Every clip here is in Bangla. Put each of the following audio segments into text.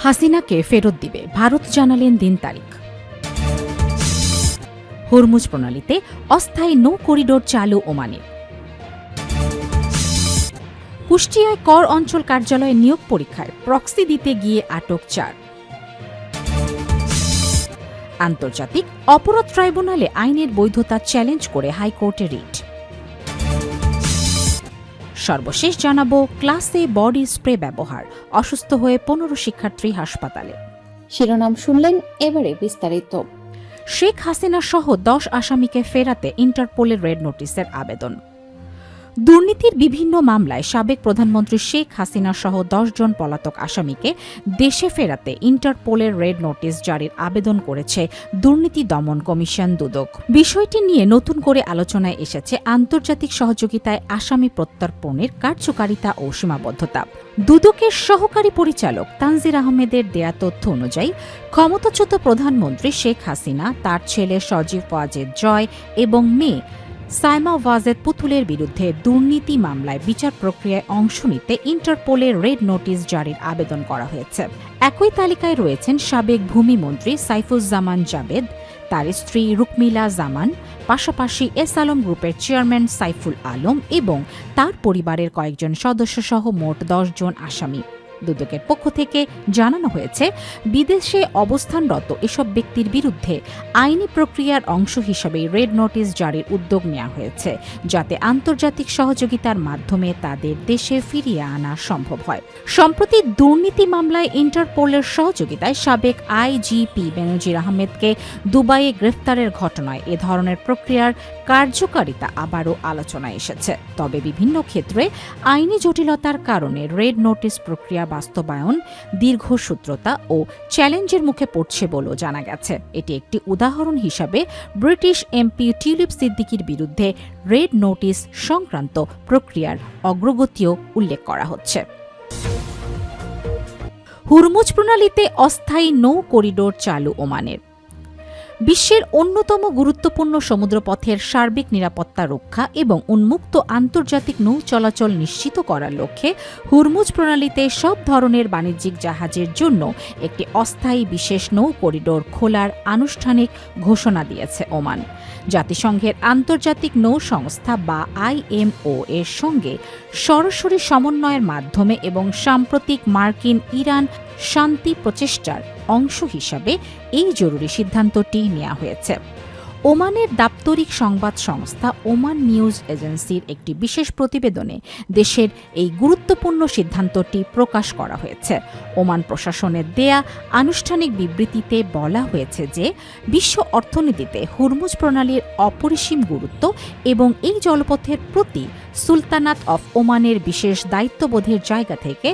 হাসিনাকে ফেরত দিবে, ভারত জানালেন দিন তারিখ। হরমুজ প্রণালীতে অস্থায়ী নৌ করিডোর চালু ওমানের। কুষ্টিয়ায় কর অঞ্চল কার্যালয়ে নিয়োগ পরীক্ষায় প্রক্সি দিতে গিয়ে আটক 4। আন্তর্জাতিক অপরাধ ট্রাইব্যুনালে আইনের বৈধতা চ্যালেঞ্জ করে হাইকোর্টে রিট। সর্বশেষ জানাবো, ক্লাসে বডি স্প্রে ব্যবহার, অসুস্থ হয়ে 15 শিক্ষার্থী হাসপাতালে। শিরোনাম শুনলেন, এবারে বিস্তারিত। শেখ হাসিনা সহ 10 আসামিকে ফেরাতে ইন্টারপোলের রেড নোটিসের আবেদন। দুর্নীতির বিভিন্ন মামলায় সাবেক প্রধানমন্ত্রী শেখ হাসিনা সহ 10 জন পলাতক আসামিকে দেশে ফেরাতে ইন্টারপোলের রেড নোটিস জারির আবেদন করেছে দুর্নীতি দমন কমিশন দুদক। বিষয়টি নিয়ে নতুন করে আলোচনায় এসেছে আন্তর্জাতিক সহযোগিতায় আসামি প্রত্যর্পণের কার্যকারিতা ও সীমাবদ্ধতা। দুদকের সহকারী পরিচালক তানজির আহমেদের দেয়া তথ্য অনুযায়ী ক্ষমতাচ্যুত প্রধানমন্ত্রী শেখ হাসিনা, তার ছেলে সজীব ওয়াজেদ জয় এবং মেয়ে সাইমা ওয়াজেদ পুতুলের বিরুদ্ধে দুর্নীতি মামলায় বিচার প্রক্রিয়ায় অংশ নিতে ইন্টারপোলের রেড নোটিস জারির আবেদন করা হয়েছে। একই তালিকায় রয়েছেন সাবেক ভূমিমন্ত্রী সাইফুজ্জামান জাবেদ, তার স্ত্রী রুকমিলা জামান, পাশাপাশি এস আলম গ্রুপের চেয়ারম্যান সাইফুল আলম এবং তার পরিবারের কয়েকজন সদস্যসহ মোট 10 জন আসামি। দুদকের পক্ষ থেকে জানানো হয়েছে, বিদেশে অবস্থানরত এসব ব্যক্তির বিরুদ্ধে আইনি প্রক্রিয়ার অংশ হিসেবে রেড নোটিস জারির উদ্যোগ নেওয়া হয়েছে, যাতে আন্তর্জাতিক সহযোগিতার মাধ্যমে তাদের দেশে ফিরিয়ে আনা সম্ভব হয়। সম্প্রতি দুর্নীতি মামলায় ইন্টারপোলের সহযোগিতায় সাবেক আইজিপি বেনজির আহমেদকে দুবাইয়ে গ্রেফতারের ঘটনায় এ ধরনের প্রক্রিয়ার কার্যকারিতা আবারও আলোচনায় এসেছে। তবে বিভিন্ন ক্ষেত্রে আইনি জটিলতার কারণে রেড নোটিস প্রক্রিয়া বাস্তবায়ন দীর্ঘসূত্রতা ও চ্যালেঞ্জের মুখে পড়ছে বলেও জানা গেছে। এটি একটি উদাহরণ হিসাবে ব্রিটিশ এমপি টিউলিপ সিদ্দিকির বিরুদ্ধে রেড নোটিস সংক্রান্ত প্রক্রিয়ার অগ্রগতিও উল্লেখ করা হচ্ছে। হরমুজ প্রণালীতে অস্থায়ী নৌ করিডোর চালু ওমানের। বিশ্বের অন্যতম গুরুত্বপূর্ণ সমুদ্রপথের সার্বিক নিরাপত্তা রক্ষা এবং উন্মুক্ত আন্তর্জাতিক নৌ চলাচল নিশ্চিত করার লক্ষ্যে হরমুজ প্রণালীতে সব ধরনের বাণিজ্যিক জাহাজের জন্য একটি অস্থায়ী বিশেষ নৌ করিডোর খোলার আনুষ্ঠানিক ঘোষণা দিয়েছে ওমান। জাতিসংঘের আন্তর্জাতিক নৌ সংস্থা বা IMO এর সঙ্গে সরাসরি সমন্বয়ের মাধ্যমে এবং সাম্প্রতিক মার্কিন ইরান শান্তি প্রচেষ্টার অংশ হিসাবে এই জরুরি সিদ্ধান্তটি নেওয়া হয়েছে। ওমানের দাপ্তরিক সংবাদ সংস্থা ওমান নিউজ এজেন্সির একটি বিশেষ প্রতিবেদনে দেশের এই গুরুত্বপূর্ণ সিদ্ধান্তটি প্রকাশ করা হয়েছে। ওমান প্রশাসনের দেয়া আনুষ্ঠানিক বিবৃতিতে বলা হয়েছে যে বিশ্ব অর্থনীতিতে হরমুজ প্রণালীর অপরিসীম গুরুত্ব এবং এই জলপথের প্রতি সুলতানাত অফ ওমানের বিশেষ দায়িত্ববোধের জায়গা থেকে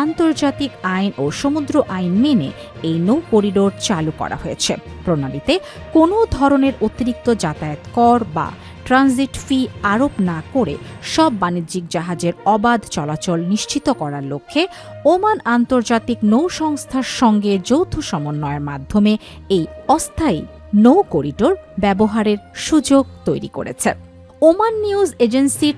আন্তর্জাতিক আইন ও সমুদ্র আইন মেনে এই নৌ করিডোর চালু করা হয়েছে। প্রণালীতে কোনো ধরনের অতিরিক্ত যাতায়াত কর বা ট্রানজিট ফি আরোপ না করে সব বাণিজ্যিক জাহাজের অবাধ চলাচল নিশ্চিত করার লক্ষ্যে ওমান আন্তর্জাতিক নৌ সংস্থার সঙ্গে যৌথ সমন্বয়ের মাধ্যমে এই অস্থায়ী নৌ করিডোর ব্যবহারের সুযোগ তৈরি করেছে। ওমান নিউজ এজেন্সির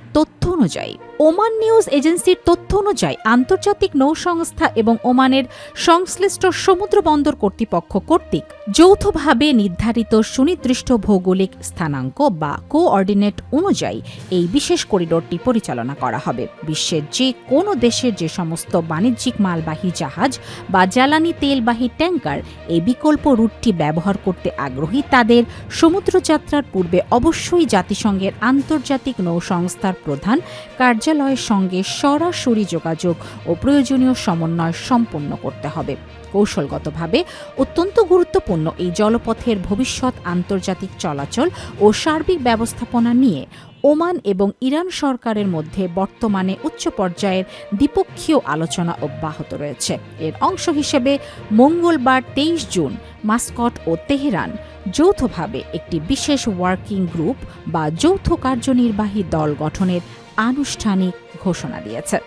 তথ্য অনুযায়ী আন্তর্জাতিক নৌ সংস্থা এবং ওমানের সংশ্লিষ্ট সমুদ্র বন্দর কর্তৃপক্ষ কর্তৃক যৌথভাবে নির্ধারিত সুনির্দিষ্ট ভৌগোলিক স্থানাঙ্ক বা কোঅর্ডিনেট অনুযায়ী এই বিশেষ করিডোরটি পরিচালনা করা হবে। বিশ্বের যে কোনো দেশের যে সমস্ত বাণিজ্যিক মালবাহী জাহাজ বা জ্বালানি তেলবাহী ট্যাঙ্কার এই বিকল্প রুটটি ব্যবহার করতে আগ্রহী, তাদের সমুদ্রযাত্রার পূর্বে অবশ্যই জাতিসংঘের আন্তর্জাতিক নৌ সংস্থার প্রধান কার্যালয়ের সঙ্গে সরাসরি যোগাযোগ ও প্রয়োজনীয় সমন্বয় সম্পন্ন করতে হবে। কৌশলগতভাবে অত্যন্ত গুরুত্বপূর্ণ এই জলপথের ভবিষ্যৎ আন্তর্জাতিক চলাচল ও সার্বিক ব্যবস্থাপনা নিয়ে ওমান এবং ইরান সরকারের মধ্যে বর্তমানে উচ্চ পর্যায়ের দ্বিপক্ষীয় আলোচনা অব্যাহত রয়েছে। এর অংশ হিসেবে মঙ্গলবার 23 জুন মাস্কট ও তেহরান যৌথভাবে একটি বিশেষ ওয়ার্কিং গ্রুপ বা যৌথ কার্যনির্বাহী দল গঠনের আনুষ্ঠানিক ঘোষণা দিয়েছে।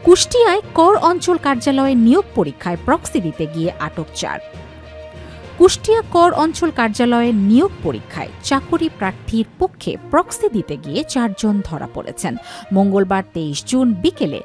কুষ্টিয়ায় কর অঞ্চল কার্যালয়ে নিয়োগ পরীক্ষায় প্রক্সি দিতে গিয়ে আটক 4। কুষ্টিয়া কর অঞ্চল কার্যালয়ের নিয়োগ পরীক্ষায় চাকরি প্রার্থীর পক্ষে প্রক্সি দিতে গিয়ে 4 জন ধরা পড়েছেন। মঙ্গলবার 23 জুন বিকেলে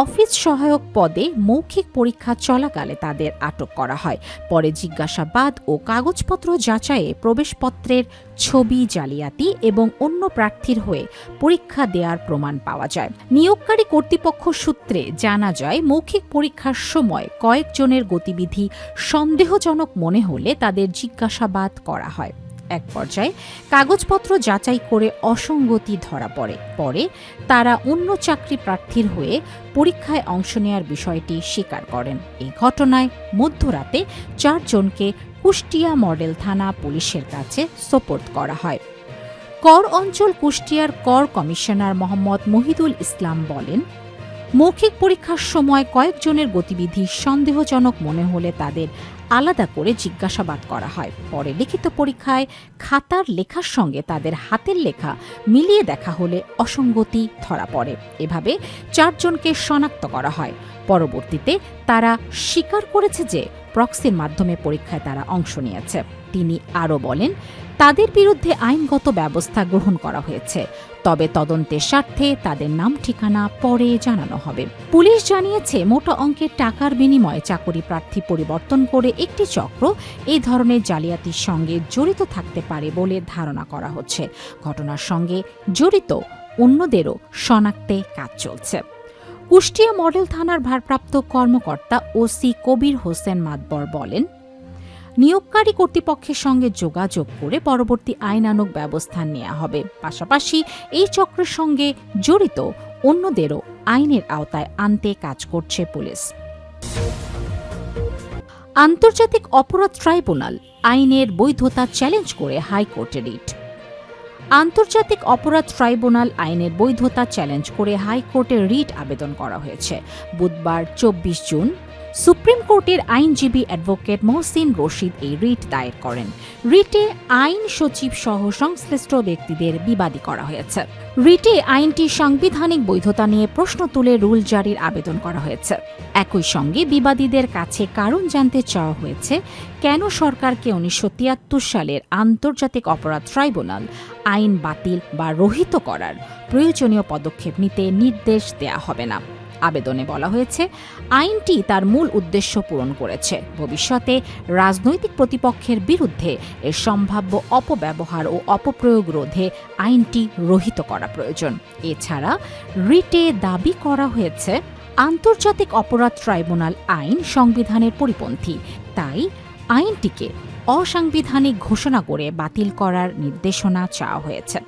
অফিস সহায়ক পদে মৌখিক পরীক্ষা চলাকালে তাদের আটক করা হয়। পরে জিজ্ঞাসাবাদ ও কাগজপত্র যাচাইয়ে প্রবেশপত্রের ছবি জালিয়াতি এবং অন্য প্রার্থীর হয়ে পরীক্ষা দেওয়ার প্রমাণ পাওয়া যায়। নিয়োগকারী কর্তৃপক্ষ সূত্রে জানা যায়, মৌখিক পরীক্ষার সময় কয়েকজনের গতিবিধি সন্দেহজনক মনে হলে তাদের জিজ্ঞাসাবাদ করা হয়। এক পর্যায়ে কাগজপত্র যাচাই করে অসঙ্গতি ধরা পড়ে। পরে তারা অন্য চাকরি প্রার্থীর হয়ে পরীক্ষায় অংশ নেওয়ার বিষয়টি স্বীকার করেন। এই ঘটনায় মধ্যরাতে 4 জনকে কুষ্টিয়া মডেল থানা পুলিশের কাছে সোপর্দ করা হয়। কর অঞ্চল কুষ্টিয়ার কর কমিশনার মোহাম্মদ মহিদুল ইসলাম বলেন, মৌখিক পরীক্ষার সময় কয়েকজনের গতিবিধি সন্দেহজনক মনে হলে তাদের আলাদা করে জিজ্ঞাসাবাদ করা হয়। পরে লিখিত পরীক্ষায় খাতার লেখার সঙ্গে তাদের হাতের লেখা মিলিয়ে দেখা হলে অসঙ্গতি ধরা পড়ে। এভাবে 4 জনকে শনাক্ত করা হয়। পরবর্তীতে তারা স্বীকার করেছে যে প্রক্সির মাধ্যমে পরীক্ষায় তারা অংশ নিয়েছে। তিনি আরও বলেন, তাদের বিরুদ্ধে আইনগত ব্যবস্থা গ্রহণ করা হয়েছে, তবে তদন্তের স্বার্থে তাদের নাম ঠিকানা পরে জানানো হবে। পুলিশ জানিয়েছে, মোটা অঙ্কের টাকার বিনিময়ে চাকরি প্রার্থী পরিবর্তন করে একটি চক্র এই ধরনের জালিয়াতির সঙ্গে জড়িত থাকতে পারে বলে ধারণা করা হচ্ছে। ঘটনার সঙ্গে জড়িত অন্যদেরও শনাক্তে কাজ চলছে। কুষ্টিয়া মডেল থানার ভারপ্রাপ্ত কর্মকর্তা ওসি কবির হোসেন মাতবর বলেন, নিয়োগকারী কর্তৃপক্ষের সঙ্গে যোগাযোগ করে পরবর্তী আইনানুগ ব্যবস্থা নেওয়া হবে। পাশাপাশি এই চক্রের সঙ্গে জড়িত অন্যদেরও আইনের আওতায় আনতে কাজ করছে পুলিশ। আন্তর্জাতিক অপরাধ ট্রাইব্যুনাল আইনের বৈধতা চ্যালেঞ্জ করে হাইকোর্টে রিট। আন্তর্জাতিক অপরাধ ট্রাইব্যুনাল আইনের বৈধতা চ্যালেঞ্জ করে হাইকোর্টে রিট আবেদন করা হয়েছে। বুধবার 24 জুন সুপ্রিম কোর্টের আইনজীবী অ্যাডভোকেট মহসিন রশিদ এই রিট দায়ের করেন। রিটে আইন সচিব সহ সংশ্লিষ্ট ব্যক্তিদের বিবাদী করা হয়েছে। রিটে আইনটি সাংবিধানিক বৈধতা নিয়ে প্রশ্ন তুলে রুল জারির আবেদন করা হয়েছে। একই সঙ্গে বিবাদীদের কাছে কারণ জানতে চাওয়া হয়েছে, কেন সরকারকে 1973 সালের আন্তর্জাতিক অপরাধ ট্রাইব্যুনাল আইন বাতিল বা রহিত করার প্রয়োজনীয় পদক্ষেপ নিতে নির্দেশ দেয়া হবে না। আবেদনে বলা হয়েছে, আইনটি তার মূল উদ্দেশ্য পূরণ করেছে। ভবিষ্যতে রাজনৈতিক প্রতিপক্ষের বিরুদ্ধে এর সম্ভাব্য অপব্যবহার ও অপপ্রয়োগ রোধে আইনটি রহিত করা প্রয়োজন। এছাড়া রিটে দাবি করা হয়েছে, আন্তর্জাতিক অপরাধ ট্রাইব্যুনাল আইন সংবিধানের পরিপন্থী, তাই আইনটিকে অসাংবিধানিক ঘোষণা করে বাতিল করার নির্দেশনা চাওয়া হয়েছে।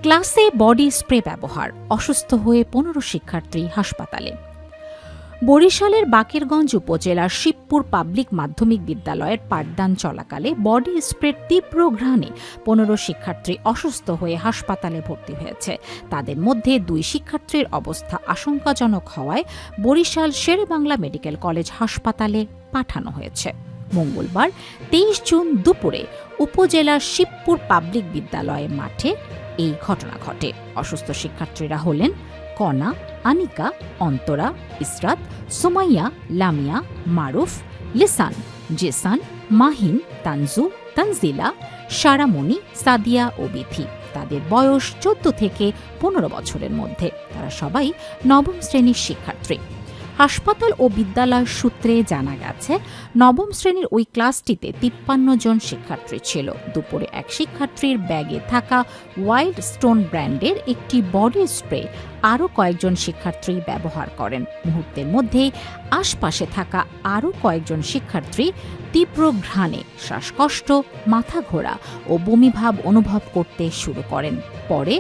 ক্লাসে বডি স্প্রে ব্যবহার, অসুস্থ হয়ে 15 শিক্ষার্থী হাসপাতালে। বরিশালের বাকেরগঞ্জ উপজেলার শিবপুর পাবলিক মাধ্যমিক বিদ্যালয়ের পাঠদান চলাকালে বডি স্প্রের তীব্র ঘ্রাণে 15 শিক্ষার্থী অসুস্থ হয়ে হাসপাতালে ভর্তি হয়েছে। তাদের মধ্যে 2 শিক্ষার্থীর অবস্থা আশঙ্কাজনক হওয়ায় বরিশাল শেরেবাংলা মেডিকেল কলেজ হাসপাতালে পাঠানো হয়েছে। মঙ্গলবার 23 জুন দুপুরে উপজেলার শিবপুর পাবলিক বিদ্যালয়ের মাঠে এই ঘটনা ঘটে। অসুস্থ শিক্ষার্থীরা হলেন কণা, আনিকা, অন্তরা, ইসরাত, সুমাইয়া, লামিয়া, মারুফ, লিসান, জেসান, মাহিন, তানজু, তানজিলা, সারামণি, সাদিয়া ও বিথি। তাদের বয়স 14 থেকে 15 বছরের মধ্যে। তারা সবাই 9ম শ্রেণীর শিক্ষার্থী। হাসপাতাল ও বিদ্যালয় সূত্রে জানা গেছে, 9ম শ্রেণীর ওই ক্লাসটিতে 53 জন শিক্ষার্থী ছিল। দুপুরে এক শিক্ষার্থীর ব্যাগে থাকা ওয়াইল্ড স্টোন ব্র্যান্ডের একটি বডি স্প্রে আরও কয়েকজন শিক্ষার্থী ব্যবহার করেন। মুহূর্তের মধ্যেই আশপাশে থাকা আরও কয়েকজন শিক্ষার্থী তীব্র ঘ্রাণে শ্বাসকষ্ট, মাথা ঘোরা ও বমিভাব অনুভব করতে শুরু করেন। পরে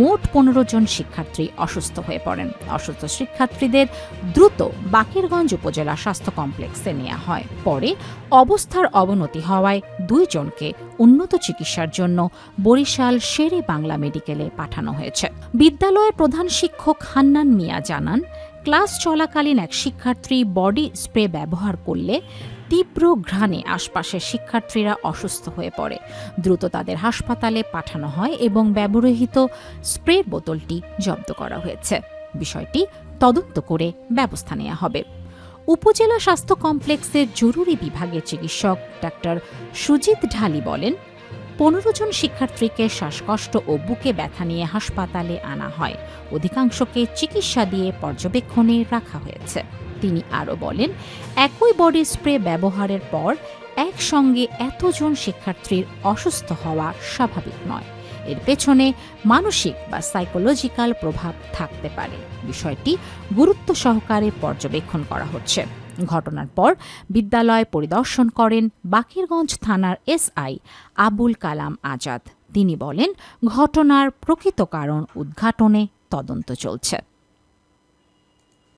মোট 15 জন শিক্ষার্থী অসুস্থ হয়ে পড়েন। অসুস্থ শিক্ষার্থীদের দ্রুত বাকেরগঞ্জ উপজেলা স্বাস্থ্য কমপ্লেক্সে নেওয়া হয়। পরে অবস্থার অবনতি হওয়ায় 2 জনকে উন্নত চিকিৎসার জন্য বরিশাল শেরে বাংলা মেডিকেলে পাঠানো হয়েছে। বিদ্যালয়ের প্রধান শিক্ষক হান্নান মিয়া জানান, ক্লাস চলাকালীন এক শিক্ষার্থী বডি স্প্রে ব্যবহার করলে তীব্র ঘ্রাণে আশপাশের শিক্ষার্থীরা অসুস্থ হয়ে পড়ে। দ্রুত তাদের হাসপাতালে পাঠানো হয় এবং ব্যবহৃত স্প্রের বোতলটি জব্দ করা হয়েছে। বিষয়টি তদন্ত করে ব্যবস্থা নেওয়া হবে। উপজেলা স্বাস্থ্য কমপ্লেক্সের জরুরি বিভাগের চিকিৎসক ডাক্তার সুজিত ঢালি বলেন, 15 জন শিক্ষার্থীকে শ্বাসকষ্ট ও বুকে ব্যথা নিয়ে হাসপাতালে আনা হয়। অধিকাংশকে চিকিৎসা দিয়ে পর্যবেক্ষণে রাখা হয়েছে। তিনি আরও বলেন, একই বডি স্প্রে ব্যবহারের পর একসঙ্গে এতজন শিক্ষার্থীর অসুস্থ হওয়া স্বাভাবিক নয়। এর পেছনে মানসিক বা সাইকোলজিক্যাল প্রভাব থাকতে পারে। বিষয়টি গুরুত্ব সহকারে পর্যবেক্ষণ করা হচ্ছে। ঘটনার পর বিদ্যালয় পরিদর্শন করেন বাকেরগঞ্জ থানার এসআই আবুল কালাম আজাদ। তিনি বলেন, ঘটনার প্রকৃত কারণ উদ্ঘাটনে তদন্ত চলছে।